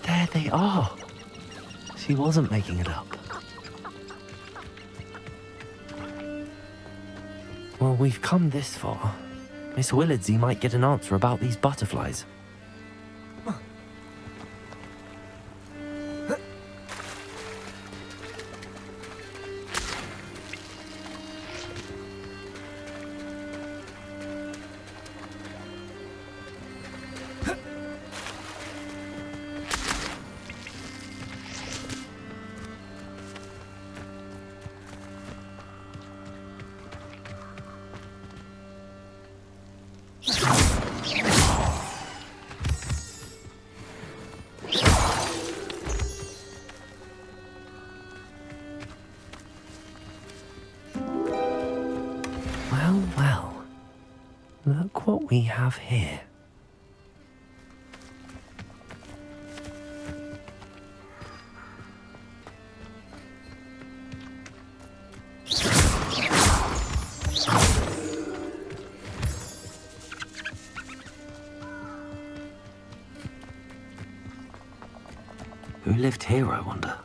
There they are. She wasn't making it up. Well, we've come this far. Miss Willardsey might get an answer about these butterflies. Well, look what we have here. Who lived here, I wonder?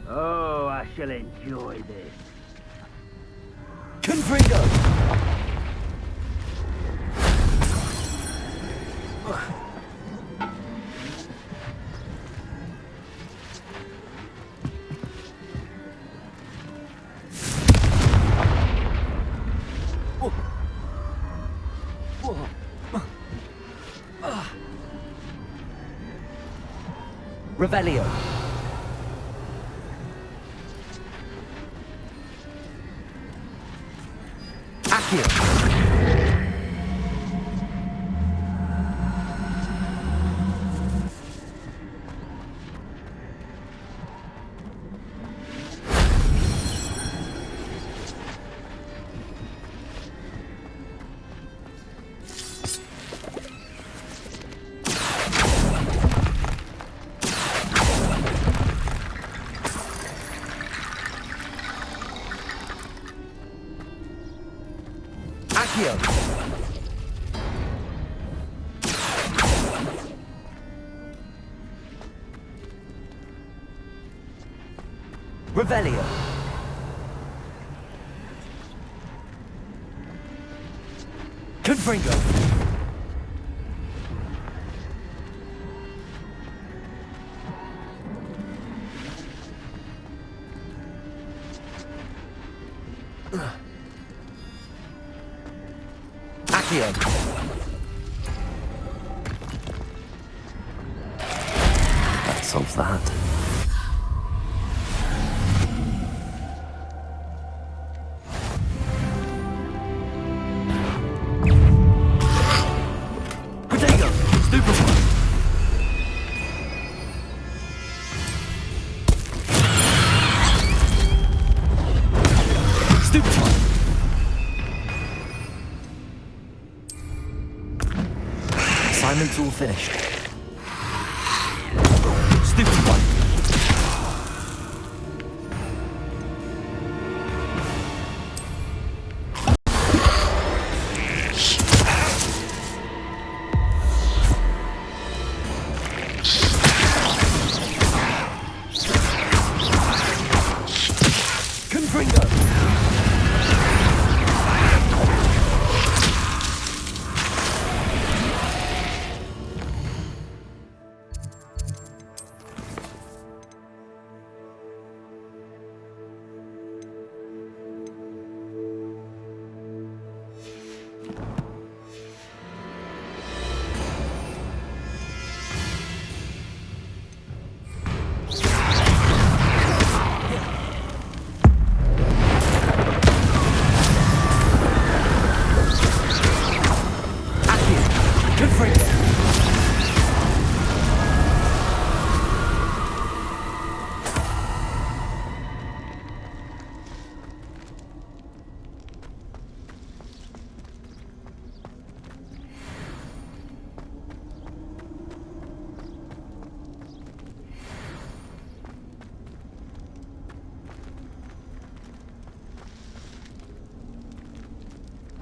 Oh, I shall enjoy this. Confringo! Revelio. Accio. Accio. Revelio. Confringo. Accio. That solves that. Potato! Stupefy! Stupefy! Assignment's all finished. Stupefy! Confringo!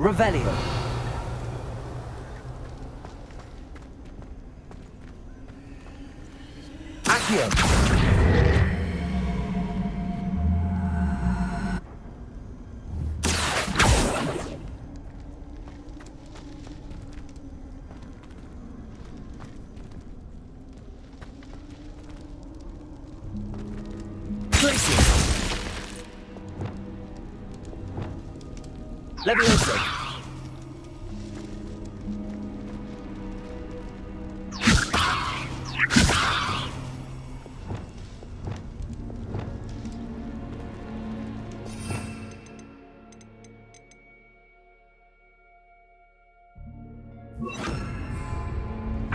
Revelio. Accio. Levioso.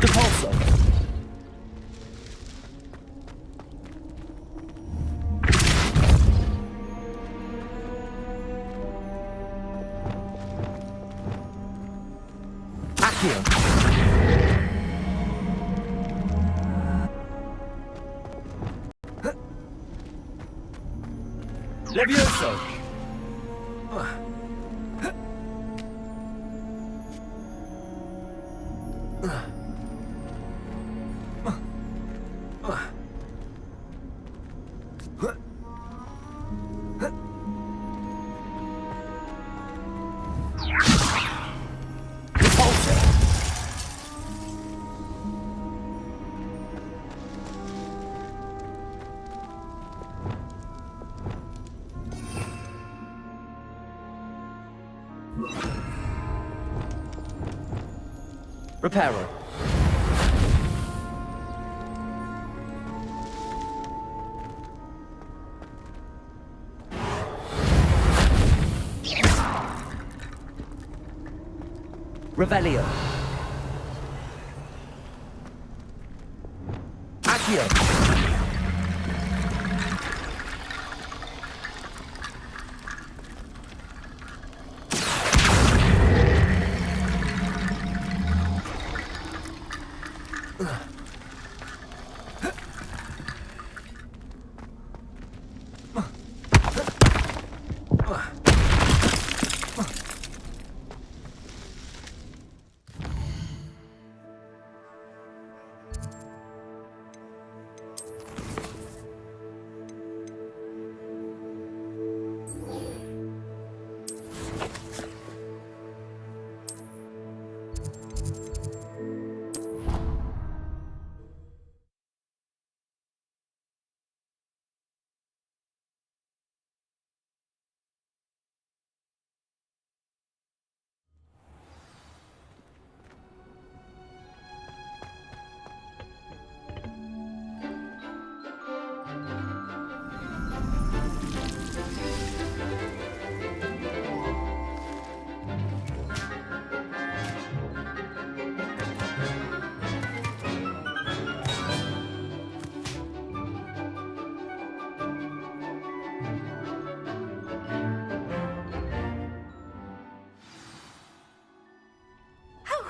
Depulso. Accio. Levioso. Reparo. Revelio. Accio.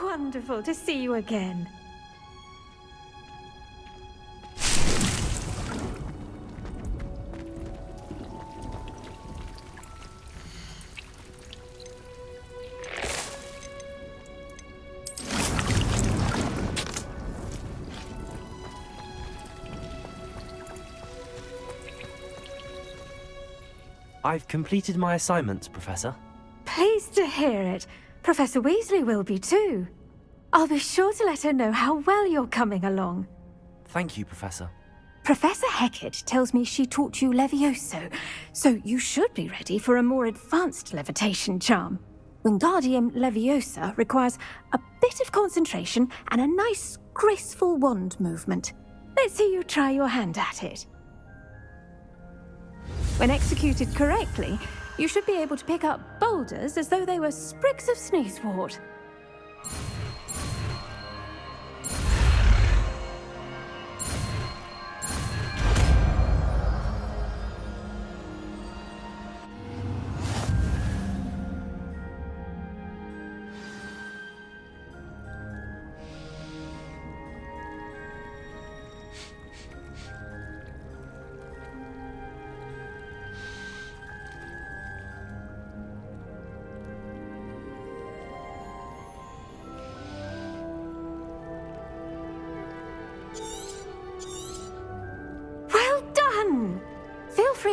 Wonderful to see you again. I've completed my assignments, Professor. Pleased to hear it. Professor Weasley will be too. I'll be sure to let her know how well you're coming along. Thank you, Professor. Professor Hecat tells me she taught you Levioso, so you should be ready for a more advanced levitation charm. Wingardium Leviosa requires a bit of concentration and a nice, graceful wand movement. Let's see you try your hand at it. When executed correctly, you should be able to pick up boulders as though they were sprigs of sneezewort.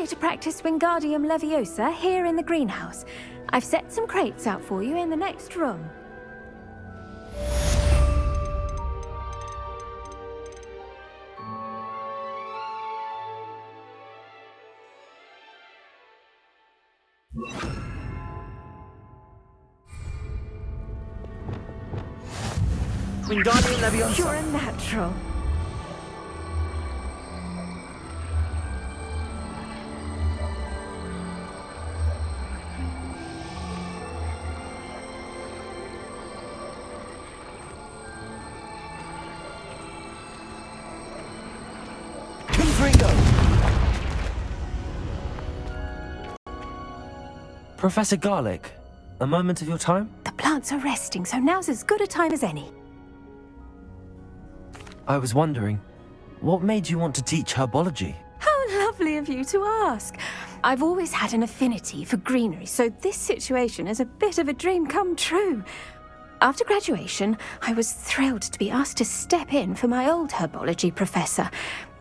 ready to practice Wingardium Leviosa here in the greenhouse. I've set some crates out for you in the next room. Wingardium Leviosa! You're a natural. Professor Garlic, a moment of your time? The plants are resting, so now's as good a time as any. I was wondering, what made you want to teach herbology? How lovely of you to ask. I've always had an affinity for greenery, so this situation is a bit of a dream come true. After graduation, I was thrilled to be asked to step in for my old herbology professor.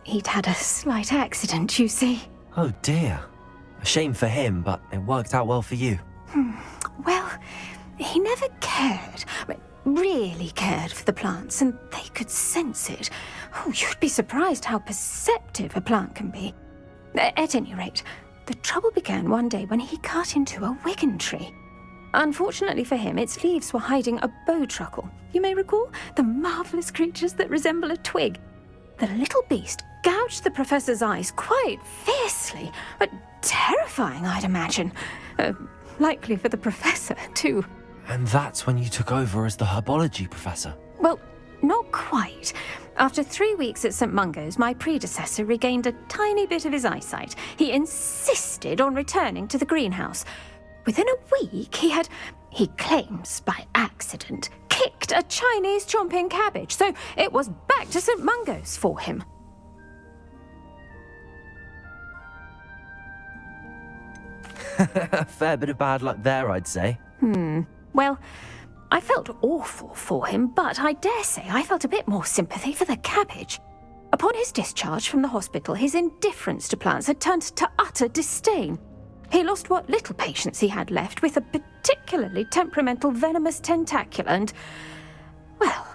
He'd had a slight accident, you see. Oh dear. A shame for him, but it worked out well for you. Well, he never cared, really cared for the plants, and they could sense it. Oh, you'd be surprised how perceptive a plant can be. At any rate, the trouble began one day when he cut into a wigan tree. Unfortunately for him, its leaves were hiding a bowtruckle. You may recall the marvellous creatures that resemble a twig. The little beast gouged the professor's eyes quite fiercely. Terrifying, I'd imagine. Likely for the professor, too. And that's when you took over as the herbology professor? Well, not quite. After 3 weeks at St. Mungo's, my predecessor regained a tiny bit of his eyesight. He insisted on returning to the greenhouse. Within a week, he claims by accident, kicked a Chinese chomping cabbage, so it was back to St. Mungo's for him. A fair bit of bad luck there, I'd say. Well, I felt awful for him, but I dare say I felt a bit more sympathy for the cabbage. Upon his discharge from the hospital, his indifference to plants had turned to utter disdain. He lost what little patience he had left with a particularly temperamental venomous tentacula and, well,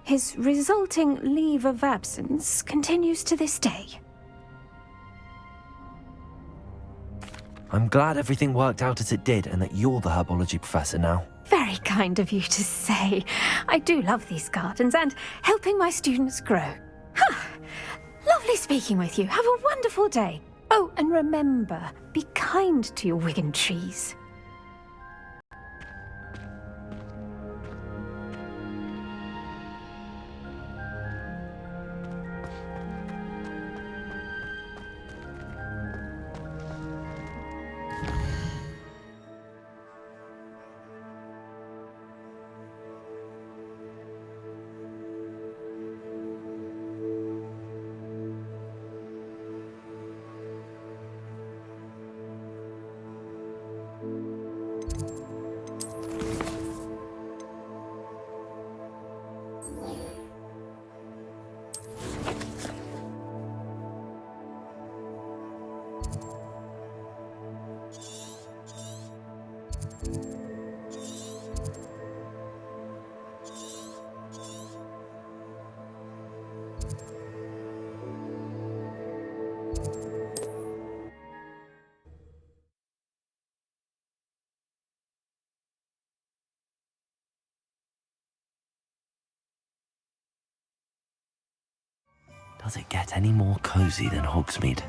his resulting leave of absence continues to this day. I'm glad everything worked out as it did and that you're the herbology professor now. Very kind of you to say. I do love these gardens and helping my students grow. Lovely speaking with you. Have a wonderful day. Oh, and remember, be kind to your wigan trees. Does it get any more cozy than Hogsmeade?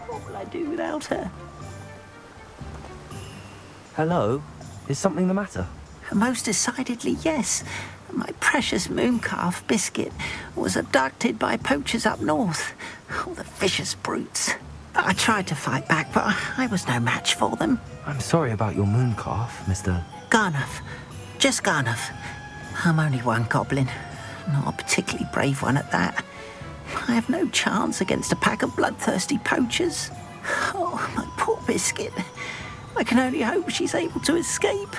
What will I do without her? Hello? Is something the matter? Most decidedly, yes. My precious mooncalf, Biscuit, was abducted by poachers up north. Oh, the vicious brutes. I tried to fight back, but I was no match for them. I'm sorry about your mooncalf, Mr. Garnuff. Just Garnuff. I'm only one goblin. Not a particularly brave one at that. I have no chance against a pack of bloodthirsty poachers. Oh, my poor Biscuit. I can only hope she's able to escape.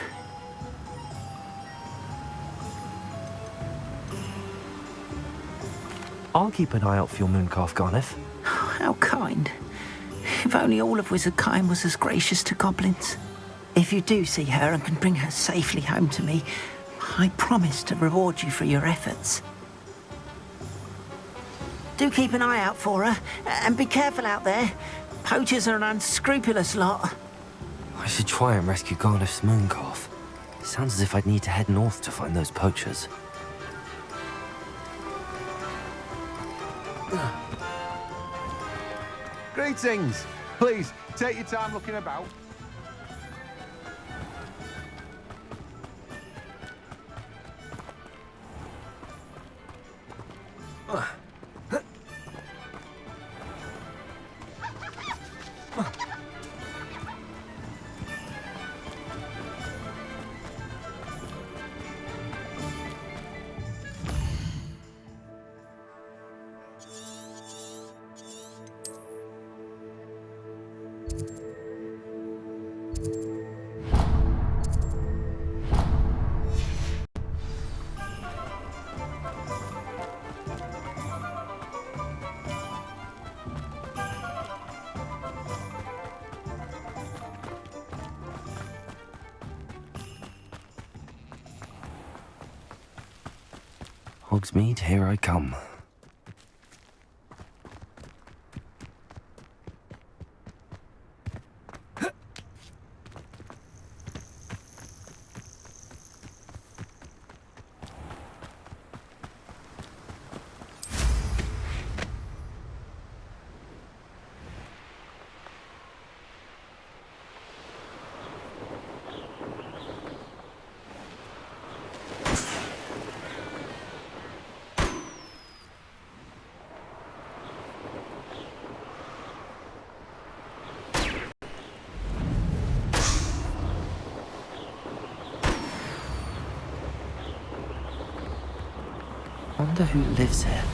I'll keep an eye out for your mooncalf, Garneth. How kind. If only all of Wizardkind was as gracious to goblins. If you do see her and can bring her safely home to me, I promise to reward you for your efforts. Do keep an eye out for her, and be careful out there. Poachers are an unscrupulous lot. I should try and rescue Garneth's mooncalf. Sounds as if I'd need to head north to find those poachers. Greetings. Please, take your time looking about. Hogsmeade, here I come. Wonder who lives here.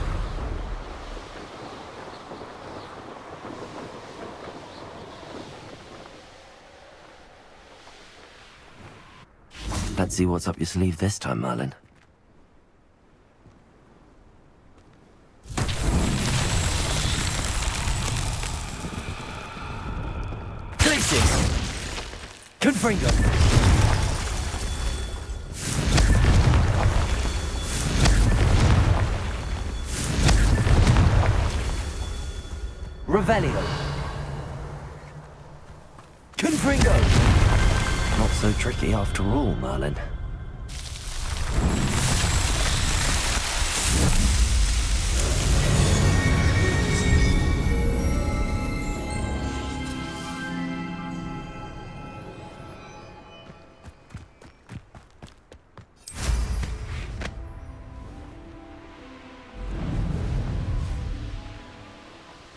Let's see what's up your sleeve this time, Merlin. Glacius! Confringo! Revelio. Confringo! Not so tricky after all, Merlin.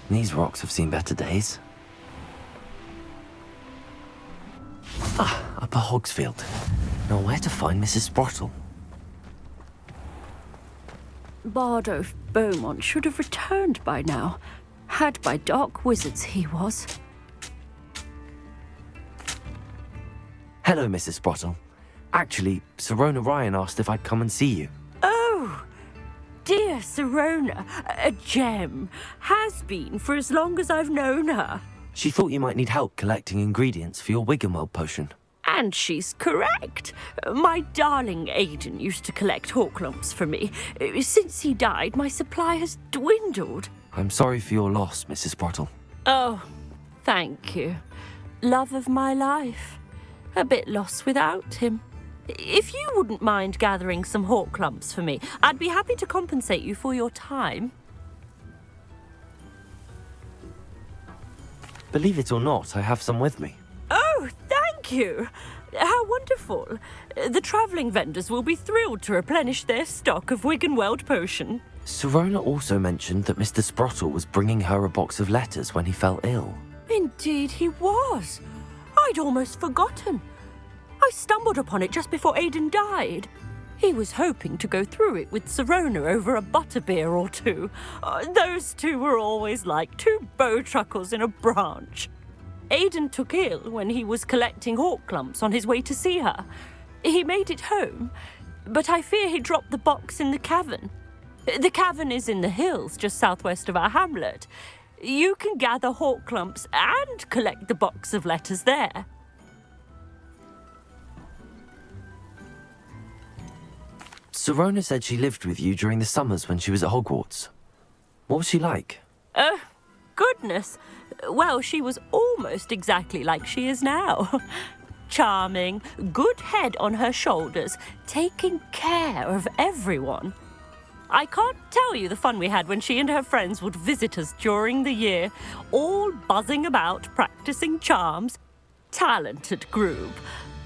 These rocks have seen better days. Ah, Upper Hogsfield. Now where to find Mrs. Sprottle? Bardolph Beaumont should have returned by now. Had by dark wizards he was. Hello, Mrs. Sprottle. Actually, Sirona Ryan asked if I'd come and see you. Oh! Dear Sirona, a gem. Has been for as long as I've known her. She thought you might need help collecting ingredients for your Wiggenweld potion. And she's correct. My darling Aidan used to collect Horklumps for me. Since he died, my supply has dwindled. I'm sorry for your loss, Mrs. Sprottle. Oh, thank you. Love of my life. A bit lost without him. If you wouldn't mind gathering some Horklumps for me, I'd be happy to compensate you for your time. Believe it or not, I have some with me. Oh, thank you. How wonderful. The travelling vendors will be thrilled to replenish their stock of Wiggenweld potion. Sirona also mentioned that Mr. Sprottle was bringing her a box of letters when he fell ill. Indeed he was. I'd almost forgotten. I stumbled upon it just before Aidan died. He was hoping to go through it with Sirona over a butterbeer or two. Those two were always like two bowtruckles in a branch. Aidan took ill when he was collecting hawk clumps on his way to see her. He made it home, but I fear he dropped the box in the cavern. The cavern is in the hills just southwest of our hamlet. You can gather hawk clumps and collect the box of letters there. Sirona said she lived with you during the summers when she was at Hogwarts. What was she like? Goodness. Well, she was almost exactly like she is now. Charming, good head on her shoulders, taking care of everyone. I can't tell you the fun we had when she and her friends would visit us during the year, all buzzing about, practicing charms. Talented group.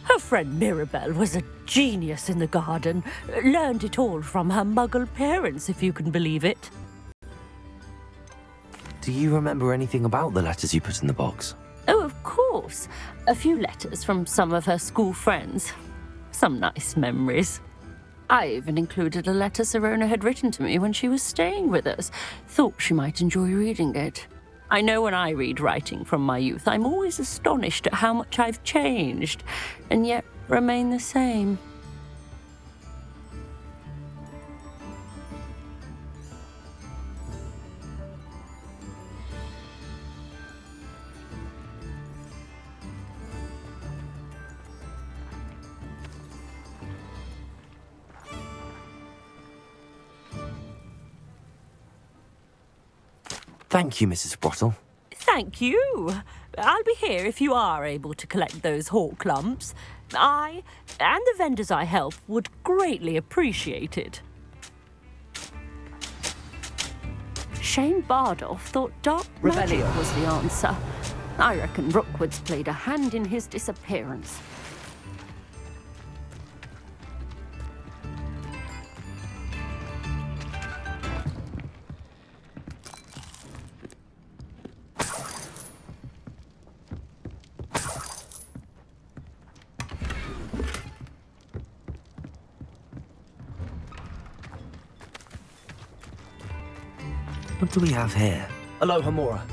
Her friend Mirabelle was a genius in the garden. Learned it all from her muggle parents, if you can believe it. Do you remember anything about the letters you put in the box? Oh, of course. A few letters from some of her school friends. Some nice memories. I even included a letter Sirona had written to me when she was staying with us. Thought she might enjoy reading it. I know when I read writing from my youth, I'm always astonished at how much I've changed, and yet remain the same. Thank you, Mrs. Sprottle. Thank you. I'll be here if you are able to collect those hawk clumps. I, and the vendors I help, would greatly appreciate it. Shane Bardolph thought dark magic was the answer. I reckon Rookwood's played a hand in his disappearance. What do we have here? Aloha Mora.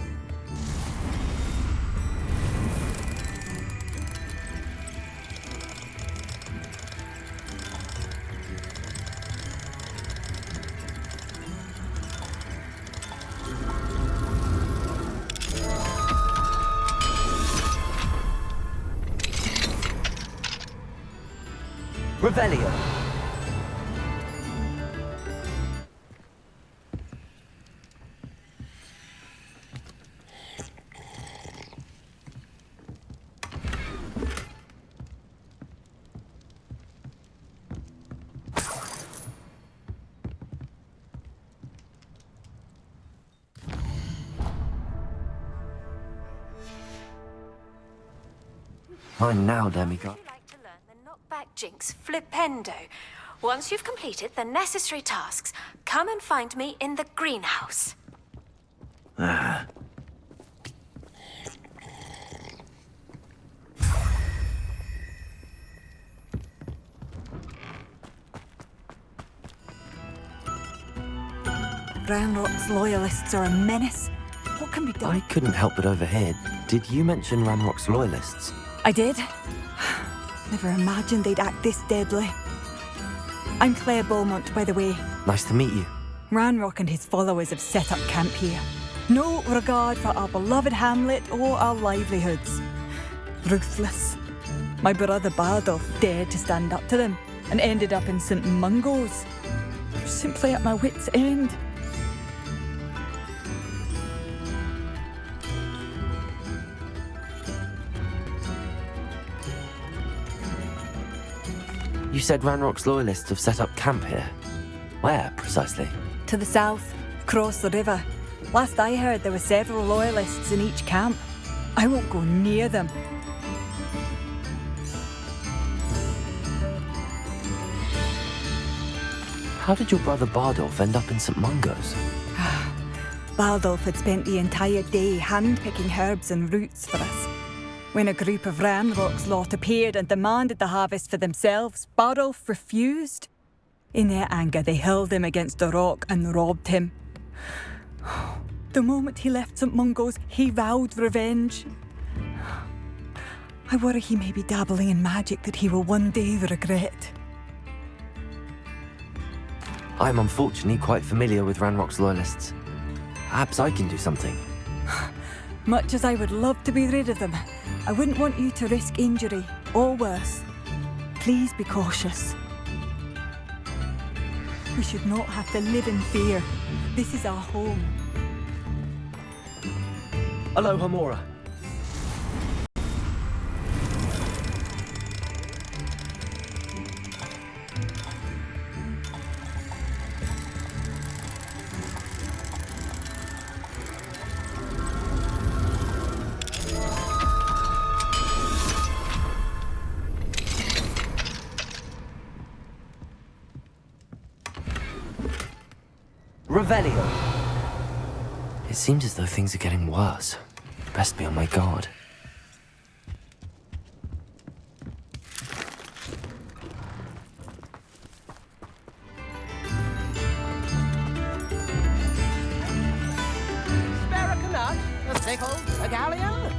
Revelio. Fine now, demigod. Would you like to learn the knockback jinx flipendo? Once you've completed the necessary tasks, come and find me in the greenhouse. Ranrock's loyalists are a menace. What can be done? I couldn't help but overhear. Did you mention Ranrock's loyalists? I did. Never imagined they'd act this deadly. I'm Claire Beaumont, by the way. Nice to meet you. Ranrock and his followers have set up camp here. No regard for our beloved hamlet or our livelihoods. Ruthless. My brother Bardolph dared to stand up to them and ended up in St. Mungo's. Simply at my wit's end. You said Ranrock's loyalists have set up camp here. Where, precisely? To the south, across the river. Last I heard, there were several loyalists in each camp. I won't go near them. How did your brother Bardolph end up in St. Mungo's? Bardolph had spent the entire day hand-picking herbs and roots for us. When a group of Ranrock's lot appeared and demanded the harvest for themselves, Bardolph refused. In their anger, they hurled him against a rock and robbed him. The moment he left St. Mungo's, he vowed revenge. I worry he may be dabbling in magic that he will one day regret. I'm unfortunately quite familiar with Ranrock's loyalists. Perhaps I can do something. Much as I would love to be rid of them, I wouldn't want you to risk injury, or worse. Please be cautious. We should not have to live in fear. This is our home. Aloha, Mora. Revelio. It seems as though things are getting worse. Best be on my guard. Spare a canut, a pickle, a galleon?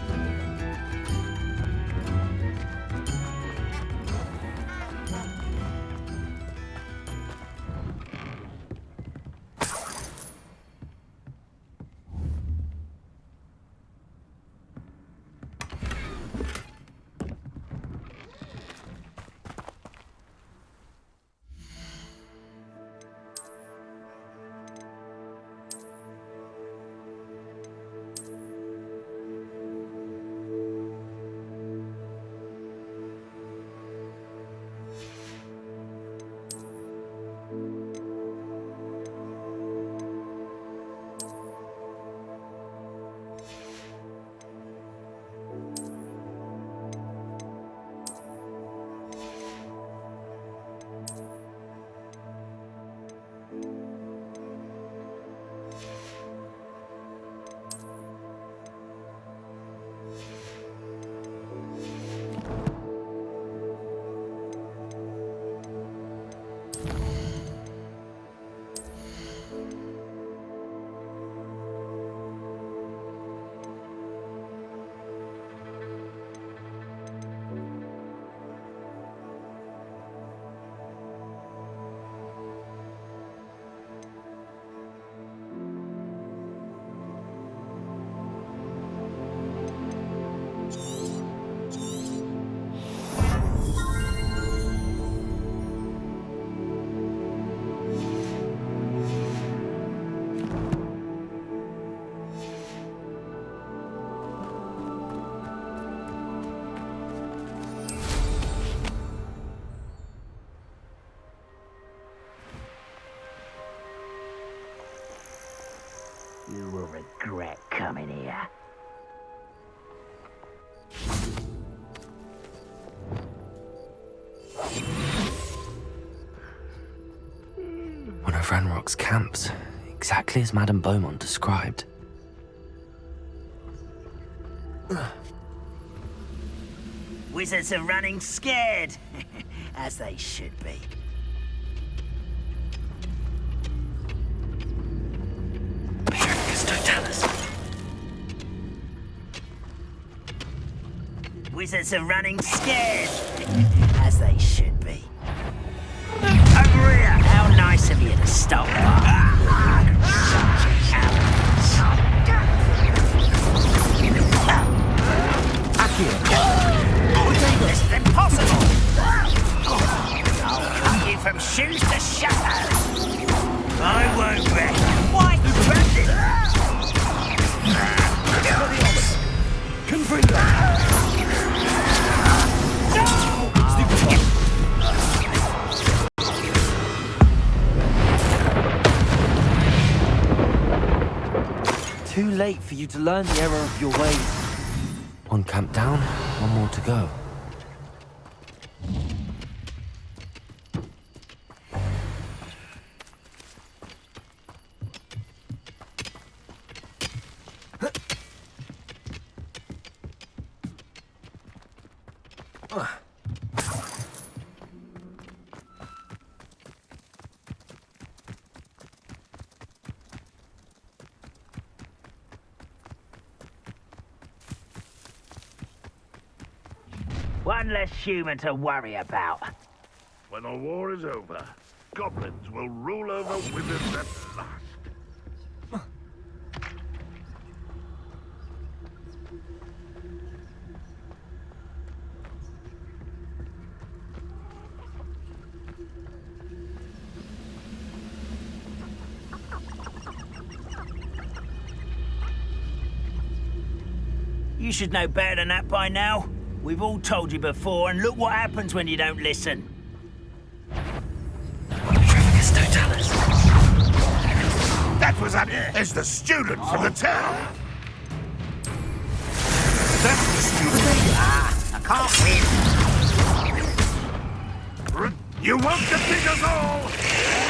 You will regret coming here. One of Ranrock's camps, exactly as Madame Beaumont described. Wizards are running scared, as they should be. Wizards are running scared, as they should be. Over here! How nice of you to stop by. This is impossible! I'll cut you from shoes to shadows. I won't rest. Why? Confringo! Too late for you to learn the error of your ways. One camp down, one more to go. One less human to worry about. When the war is over, goblins will rule over wizards at last. You should know better than that by now. We've all told you before, and look what happens when you don't listen. That was It's the student from the town. That's the student. I can't win. You won't defeat us all!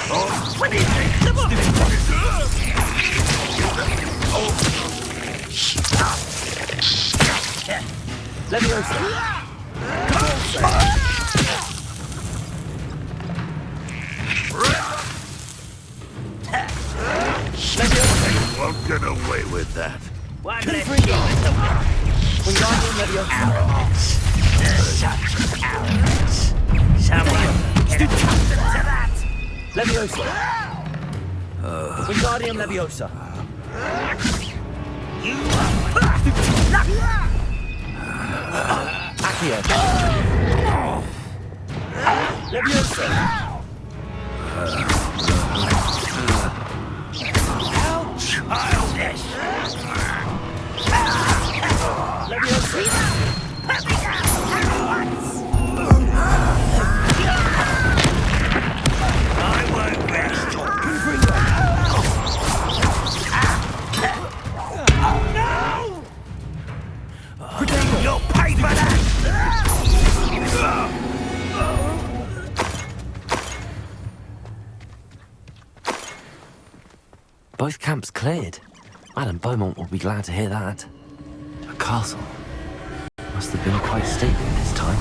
Oh, What do you think? Come on! Leviosa! You won't get away with that. One less human to worry. Wingardium Leviosa! Arrogance. Such arrogance. Someone get accustomed to that. Leviosa! Wingardium Leviosa! You Accio! Leviosa! How childish! Leviosa! Put me down at once! I won't rest. You'll pay for that! Both camps cleared. Madame Beaumont will be glad to hear that. A castle. Must have been quite stately in its time.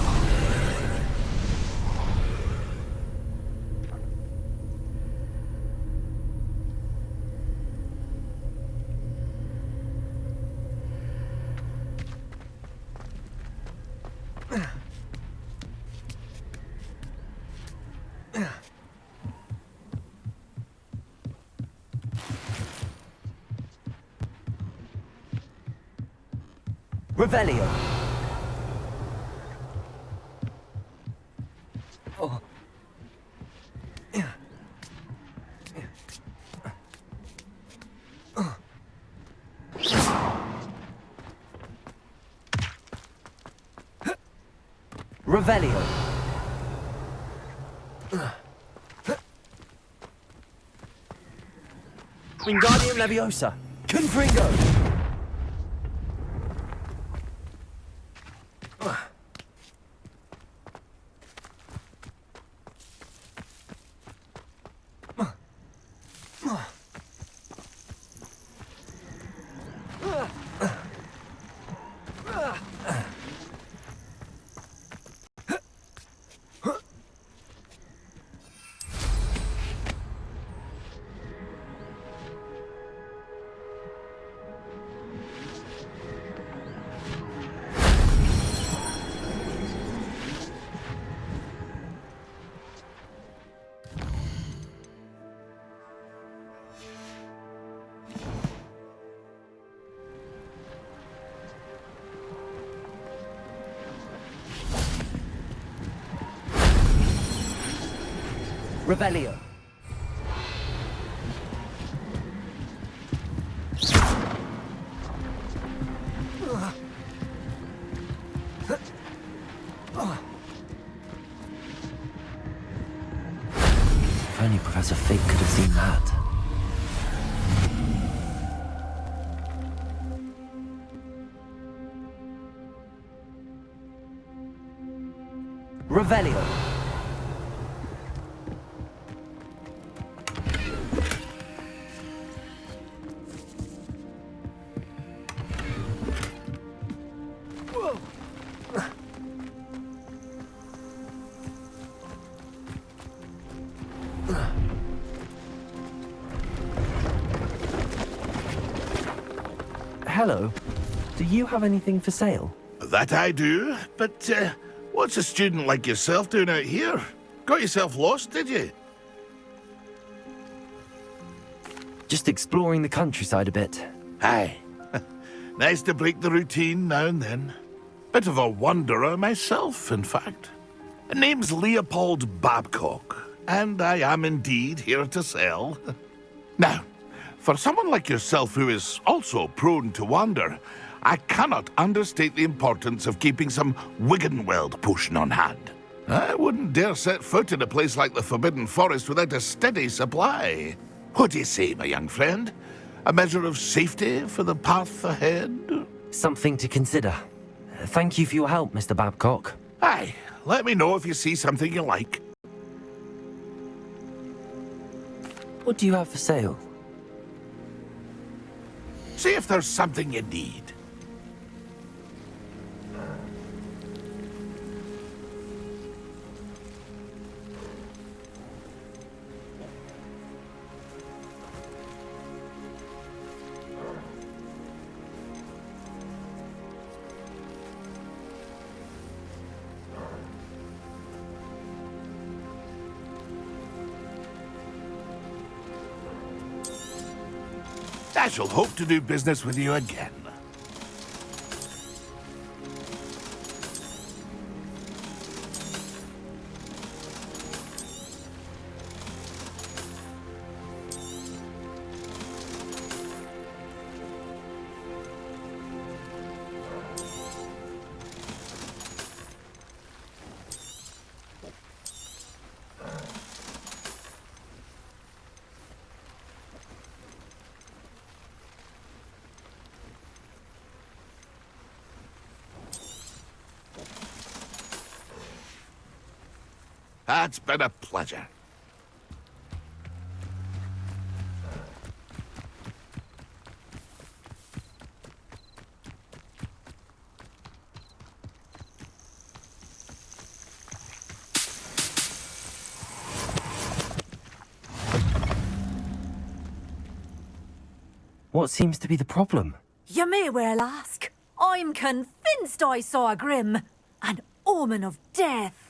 Revelio. Revelio. Wingardium Leviosa. Confringo. Revelio. If only Professor Fig could have seen that. Revelio. Hello. Do you have anything for sale? That I do, but What's a student like yourself doing out here? Got yourself lost, did you? Just exploring the countryside a bit. Aye. Nice to break the routine now and then. Bit of a wanderer myself, in fact. Name's Leopold Babcock, and I am indeed here to sell. Now, for someone like yourself who is also prone to wander, I cannot understate the importance of keeping some Wiggenweld potion on hand. I wouldn't dare set foot in a place like the Forbidden Forest without a steady supply. What do you say, my young friend? A measure of safety for the path ahead? Something to consider. Thank you for your help, Mr. Babcock. Aye, let me know if you see something you like. What do you have for sale? See if there's something you need. I shall hope to do business with you again. It's been a pleasure. What seems to be the problem? You may well ask. I'm convinced I saw a grim, an omen of death.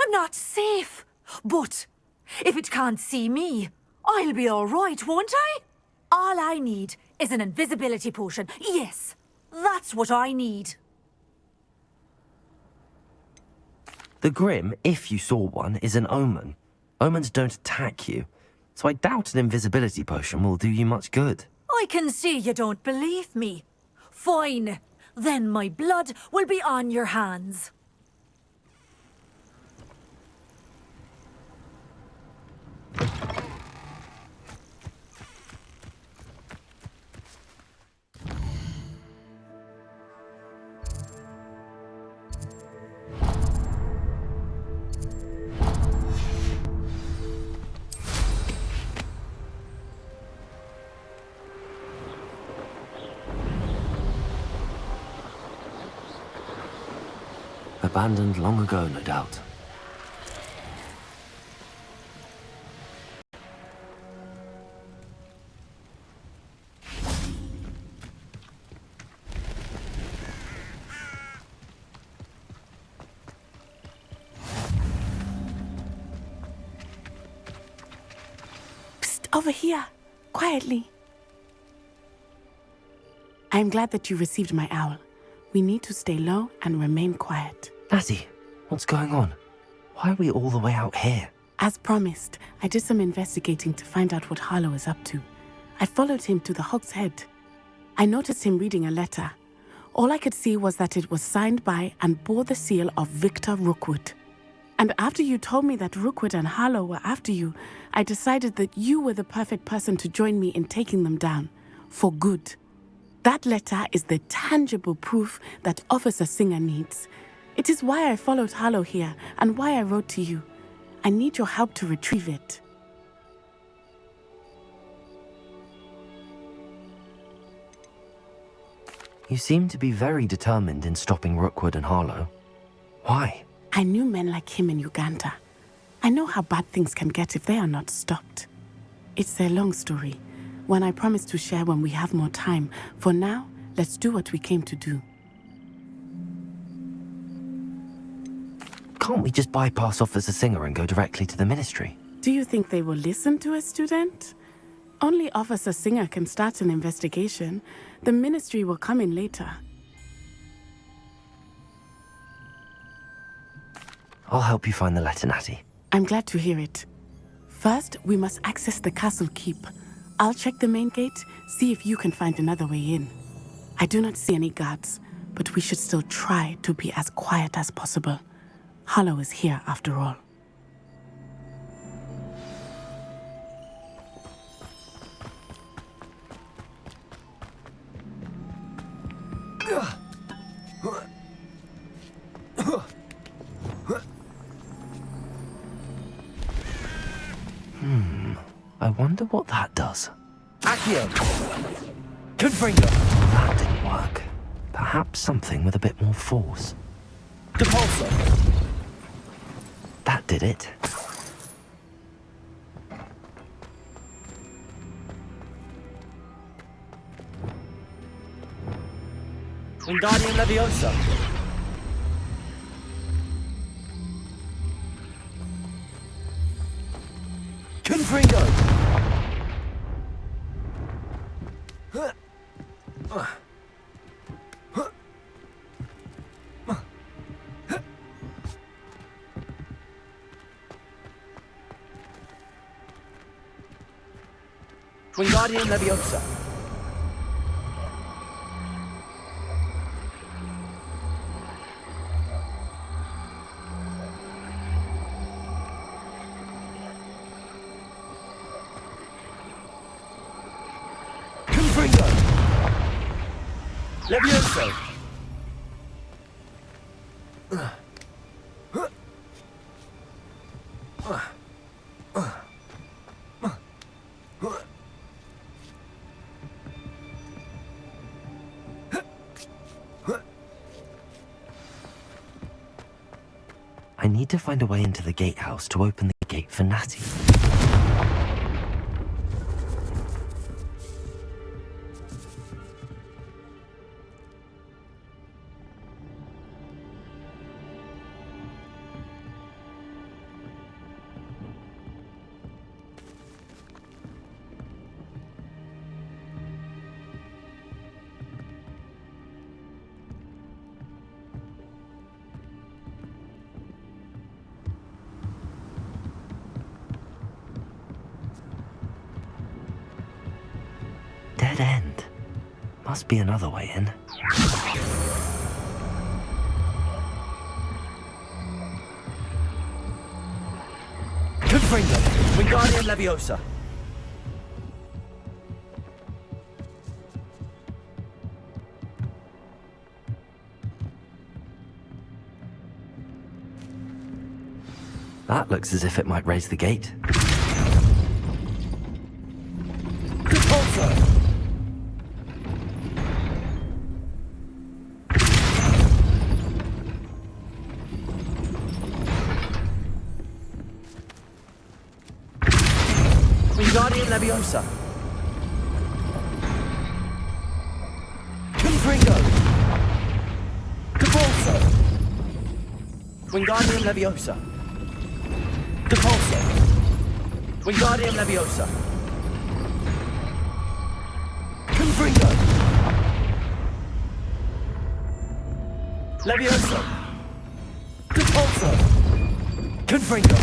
I'm not safe, but if it can't see me, I'll be all right, won't I? All I need is an invisibility potion. Yes, that's what I need. The Grim, if you saw one, is an omen. Omens don't attack you, so I doubt an invisibility potion will do you much good. I can see you don't believe me. Fine, then my blood will be on your hands. Abandoned long ago, no doubt. Psst, over here, quietly. I'm glad that you received my owl. We need to stay low and remain quiet. Lassie, what's going on? Why are we all the way out here? As promised, I did some investigating to find out what Harlow is up to. I followed him to the Hog's Head. I noticed him reading a letter. All I could see was that it was signed by and bore the seal of Victor Rookwood. And after you told me that Rookwood and Harlow were after you, I decided that you were the perfect person to join me in taking them down. For good. That letter is the tangible proof that Officer Singer needs. It is why I followed Harlow here and why I wrote to you. I need your help to retrieve it. You seem to be very determined in stopping Rookwood and Harlow. Why? I knew men like him in Uganda. I know how bad things can get if they are not stopped. It's a long story, one I promise to share when we have more time. For now, let's do what we came to do. Can't we just bypass Officer Singer and go directly to the Ministry? Do you think they will listen to a student? Only Officer Singer can start an investigation. The Ministry will come in later. I'll help you find the letter, Natty. I'm glad to hear it. First, we must access the castle keep. I'll check the main gate, see if you can find another way in. I do not see any guards, but we should still try to be as quiet as possible. Harlow is here after all. I wonder what that does. Accio! Confringo! That didn't work. Perhaps something with a bit more force. Depulso! That did it. Wingardium Leviosa! Confringo! Wingardium Leviosa! Confringo! Levioso! I need to find a way into the gatehouse to open the gate for Natty. Dead end. Must be another way in. Confringo! Wingardium Leviosa! That looks as if it might raise the gate. Depulso! Wingardium Leviosa! Confringo! Depulso! Wingardium Leviosa! Depulso! Wingardium Leviosa! Confringo! Leviosa! Depulso! Confringo!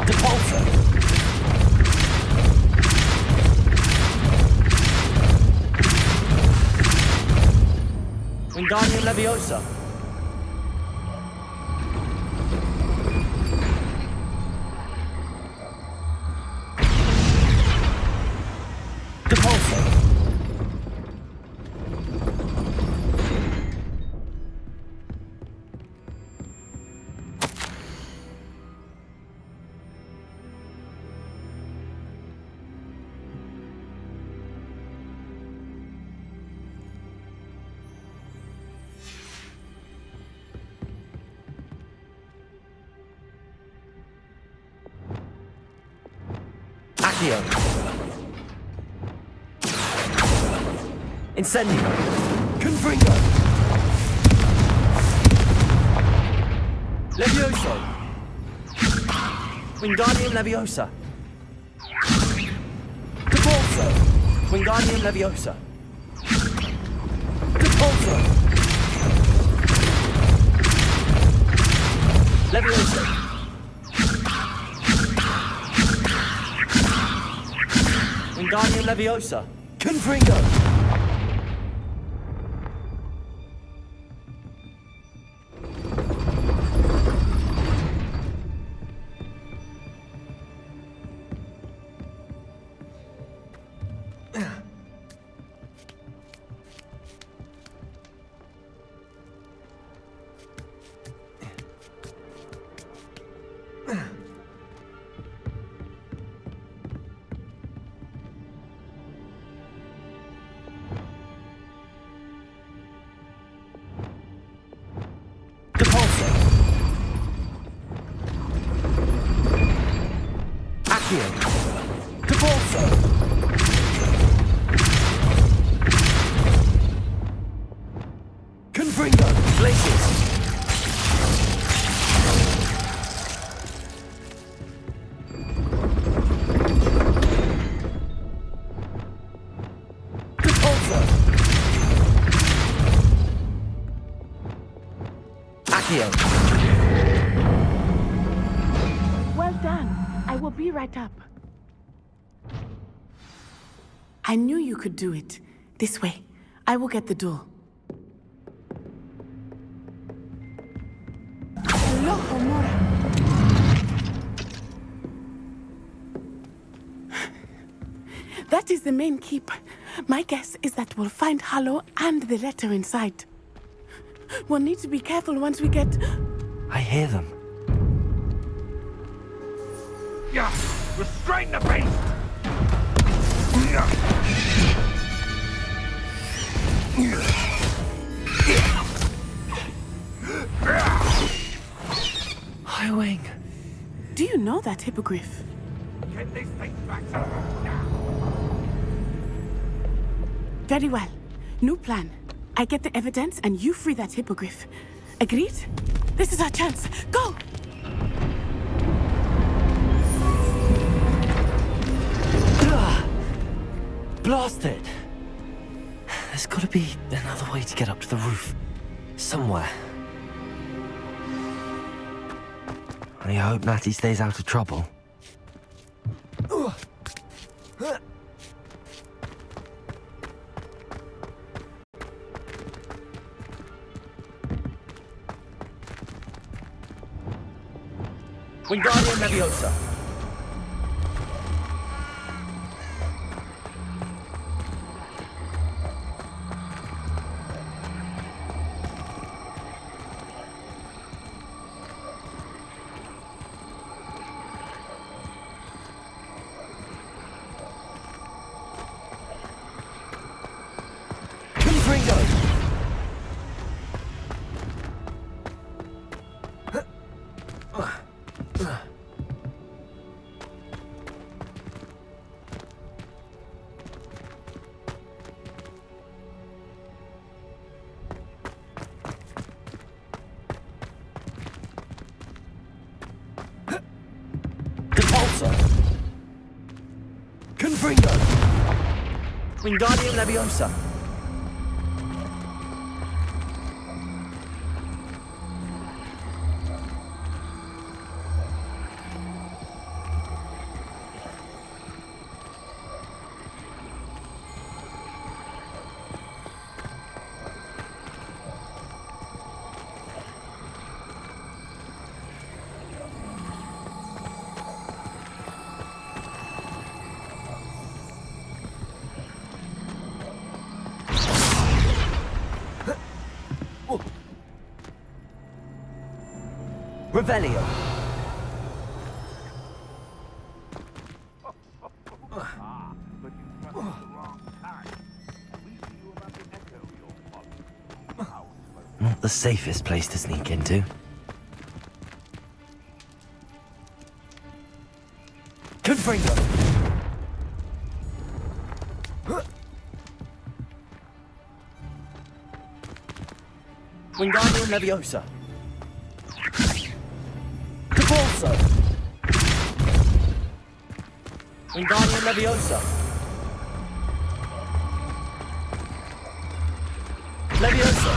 Depulso! Wingardium Leviosa! Depulso! Accio! Incendio! Confringo! Levioso! Wingardium Leviosa. Depulso. Wingardium Leviosa. Depulso. Leviosa. Wingardium Leviosa. Confringo. Depulso. Accio. Depulso. Confringo. Glacius. Depulso. Accio. Well done. I will be right up. I knew you could do it. This way. I will get the door. Hello, Homora. That is the main keep. My guess is that we'll find Hallow and the letter inside. We'll need to be careful once we get... I hear them. Yeah, restrain the beast! Highwing. Do you know that hippogriff? Get this thing back to now! Very well. New plan. I get the evidence and you free that hippogriff. Agreed? This is our chance. Go! Blasted! There's gotta be another way to get up to the roof. Somewhere. I hope Natty stays out of trouble. Wingardium Leviosa. Confringo. Depulso. Confringo. Wingardium Leviosa. Revelio. Not the safest place to sneak into. Confringo. Wingardium Leviosa. Depulso. Wingardium Leviosa. Leviosa.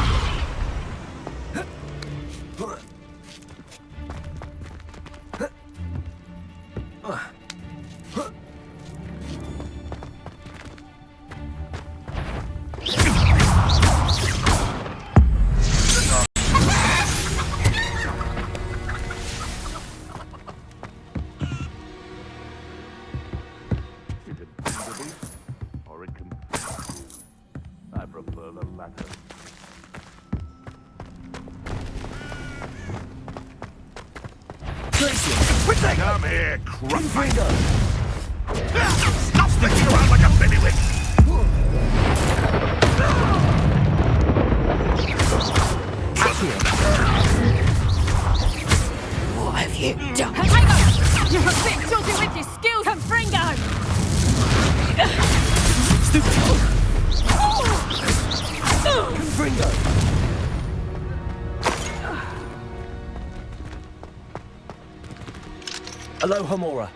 Or it can... I prefer the latter. Come here, crap! Stop sticking around like a bailiwick! What have you done? Potato! You're a bit tilted with your skills, Confringo! Confringo. Aloha Mora.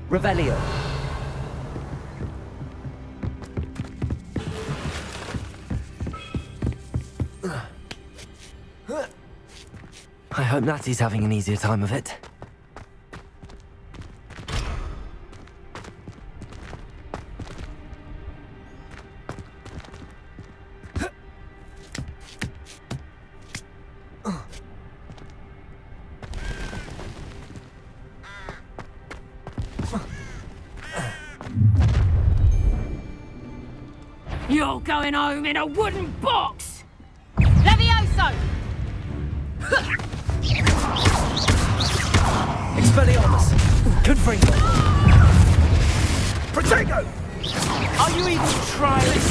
Revelio. I hope Natty's having an easier time of it. You're going home in a wooden box! Levioso! Expelliarmus. Confringo. Protego! Are you even trying?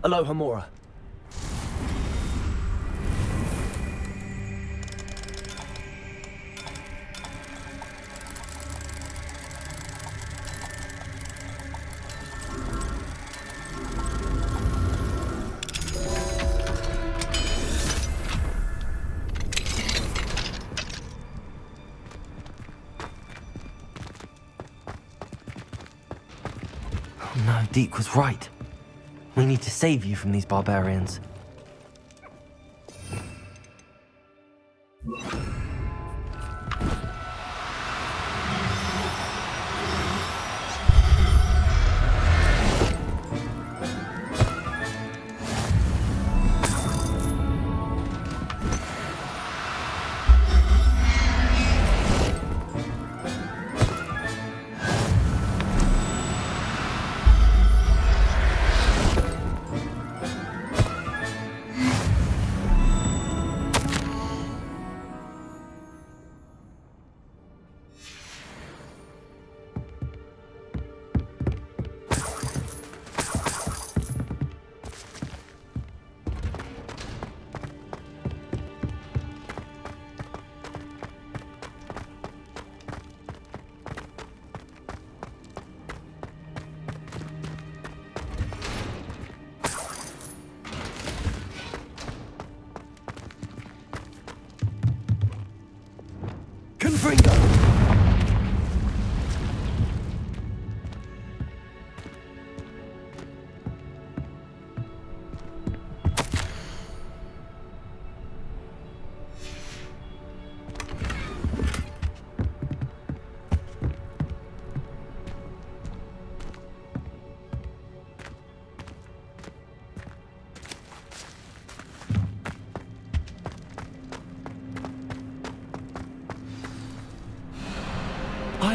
Aloha Mora. No, Deke was right. We need to save you from these barbarians. Confringo.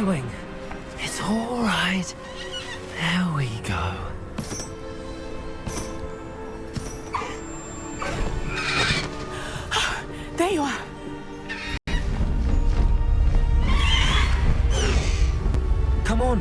Wing. It's all right. There we go. There you are. Come on.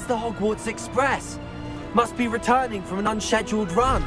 Where's the Hogwarts Express? Must be returning from an unscheduled run.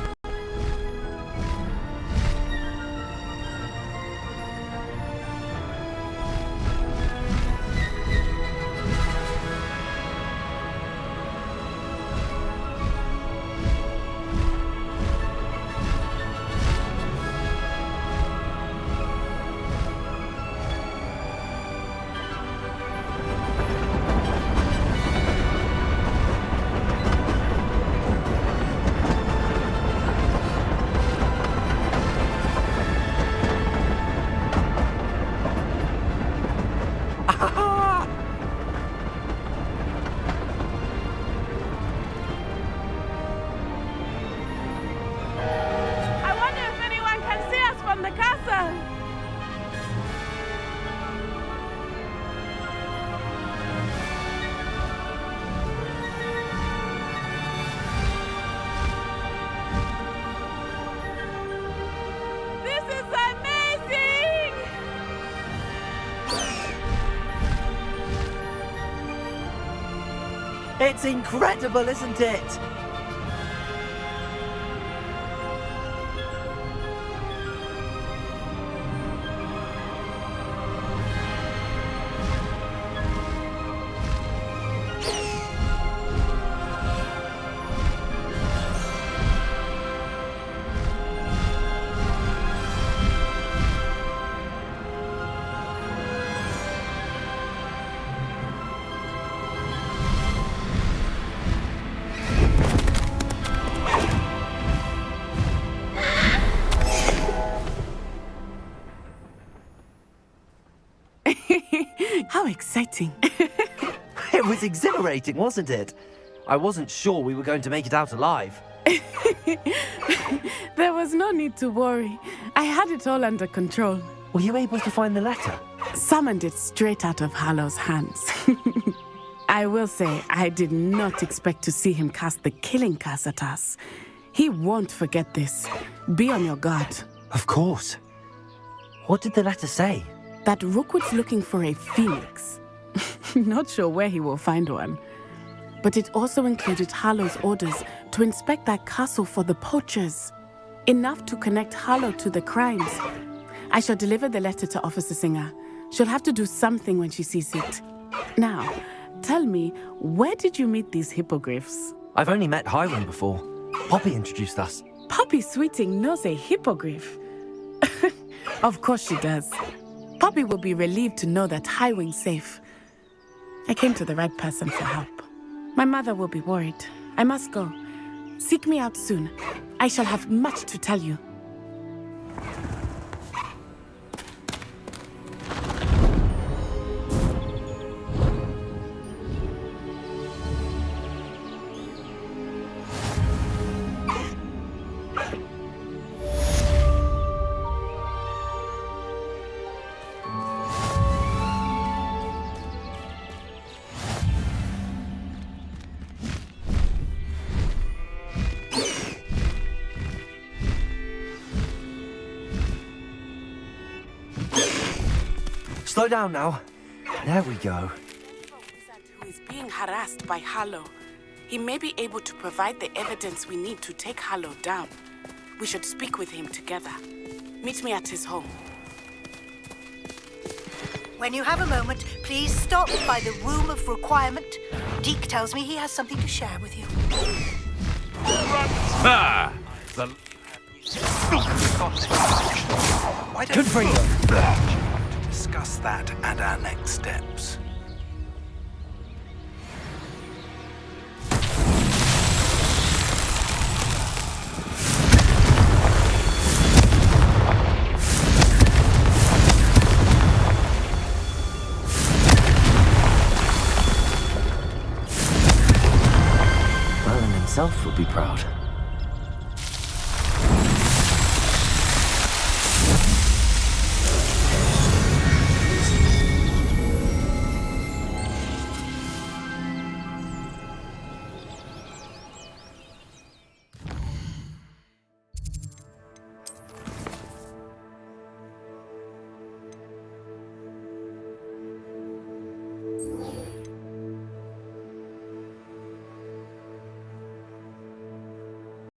I wonder if anyone can see us from the castle. This is amazing! It's incredible, isn't it? How exciting. It was exhilarating, wasn't it? I wasn't sure we were going to make it out alive. There was no need to worry. I had it all under control. Were you able to find the letter? Summoned it straight out of Harlow's hands. I will say, I did not expect to see him cast the killing curse at us. He won't forget this. Be on your guard. Of course. What did the letter say? That Rookwood's looking for a phoenix. Not sure where he will find one. But it also included Harlow's orders to inspect that castle for the poachers. Enough to connect Harlow to the crimes. I shall deliver the letter to Officer Singer. She'll have to do something when she sees it. Now, tell me, where did you meet these hippogriffs? I've only met Highwing before. Poppy introduced us. Poppy Sweeting knows a hippogriff. Of course she does. Poppy will be relieved to know that Highwing's safe. I came to the right person for help. My mother will be worried. I must go. Seek me out soon. I shall have much to tell you. Slow down now. There we go. Who is being harassed by Harlow. He may be able to provide the evidence we need to take Harlow down. We should speak with him together. Meet me at his home. When you have a moment, please stop by the Room of Requirement. Deke tells me he has something to share with you. Ah! Good for you. Discuss that and our next steps. Merlin himself would be proud.